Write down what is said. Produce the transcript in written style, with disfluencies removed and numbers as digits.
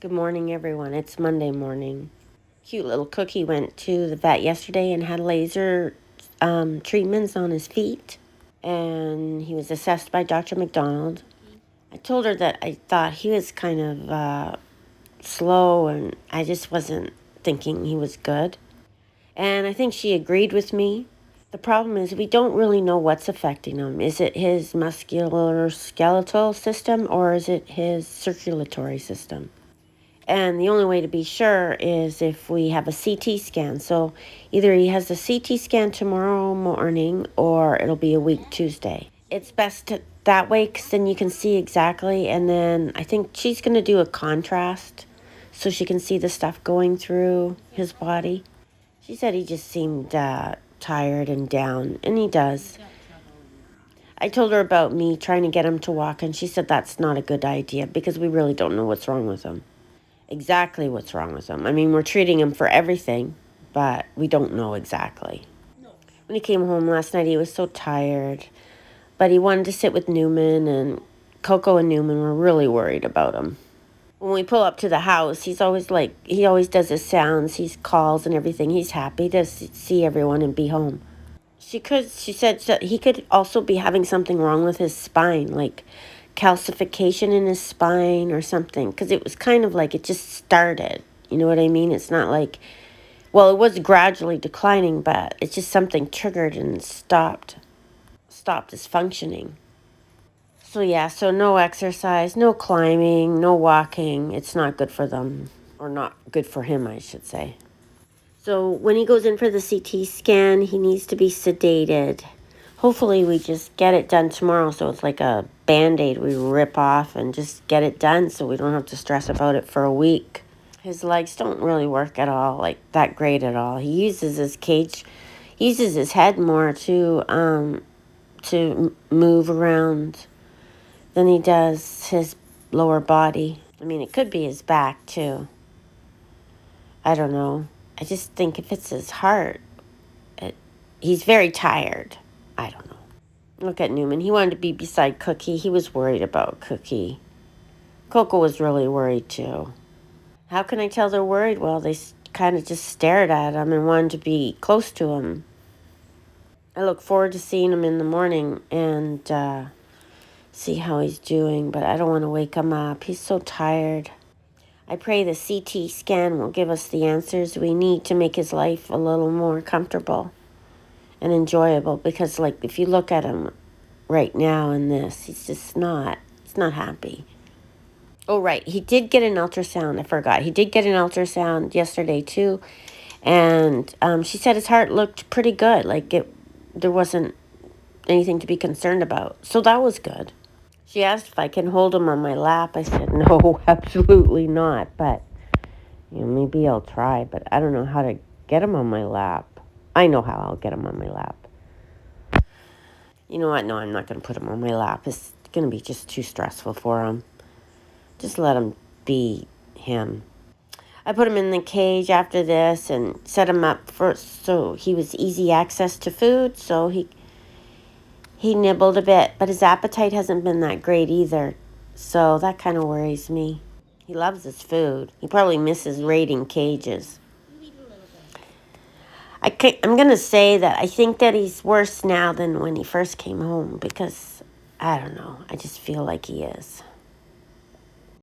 Good morning, everyone. It's Monday morning. Cute little Cookie went to the vet yesterday and had laser treatments on his feet, and he was assessed by Dr. McDonald. I told her that I thought he was kind of slow, and I just wasn't thinking he was good. And I think she agreed with me. The problem is we don't really know what's affecting him. Is it his musculoskeletal system or is it his circulatory system? And the only way to be sure is if we have a CT scan. So either he has a CT scan tomorrow morning or it'll be a week Tuesday. It's best that way because then you can see exactly. And then I think she's going to do a contrast so she can see the stuff going through his body. She said he just seemed tired and down, and he does. I told her about me trying to get him to walk, and she said that's not a good idea because we really don't know what's wrong with him. Exactly what's wrong with him. I mean, we're treating him for everything, but we don't know exactly. When he came home last night, he was so tired, but he wanted to sit with Newman, and Coco and Newman were really worried about him. When we pull up to the house, he always does his sounds, he calls and everything. He's happy to see everyone and be home. She said that he could also be having something wrong with his spine, like calcification in his spine or something, because it was kind of like it just started. You know what I mean? It's not like, well, it was gradually declining, but it's just something triggered and stopped his functioning. So yeah, so no exercise, no climbing, no walking. It's not good for them, or not good for him, I should say. So when he goes in for the CT scan, he needs to be sedated. Hopefully we just get it done tomorrow, so it's like a Band-Aid we rip off and just get it done so we don't have to stress about it for a week. His legs don't really work at all, like that great at all. He uses his cage, he uses his head more to move around than he does his lower body. I mean, it could be his back too. I don't know. I just think if it's his heart, he's very tired. I don't know. Look at Newman. He wanted to be beside Cookie. He was worried about Cookie. Coco was really worried too. How can I tell they're worried? Well, they kind of just stared at him and wanted to be close to him. I look forward to seeing him in the morning and see how he's doing, but I don't want to wake him up. He's so tired. I pray the CT scan will give us the answers we need to make his life a little more comfortable and enjoyable, because like if you look at him right now in this, he's not happy. Oh right, he did get an ultrasound. I forgot. He did get an ultrasound yesterday too, and she said his heart looked pretty good. There wasn't anything to be concerned about. So that was good. She asked if I can hold him on my lap. I said no, absolutely not. But maybe I'll try. But I don't know how to get him on my lap. I know how I'll get him on my lap. You know what? No, I'm not going to put him on my lap. It's going to be just too stressful for him. Just let him be him. I put him in the cage after this and set him up so he was easy access to food. So he nibbled a bit, but his appetite hasn't been that great either. So that kind of worries me. He loves his food. He probably misses raiding cages. I'm going to say that I think that he's worse now than when he first came home because, I don't know, I just feel like he is.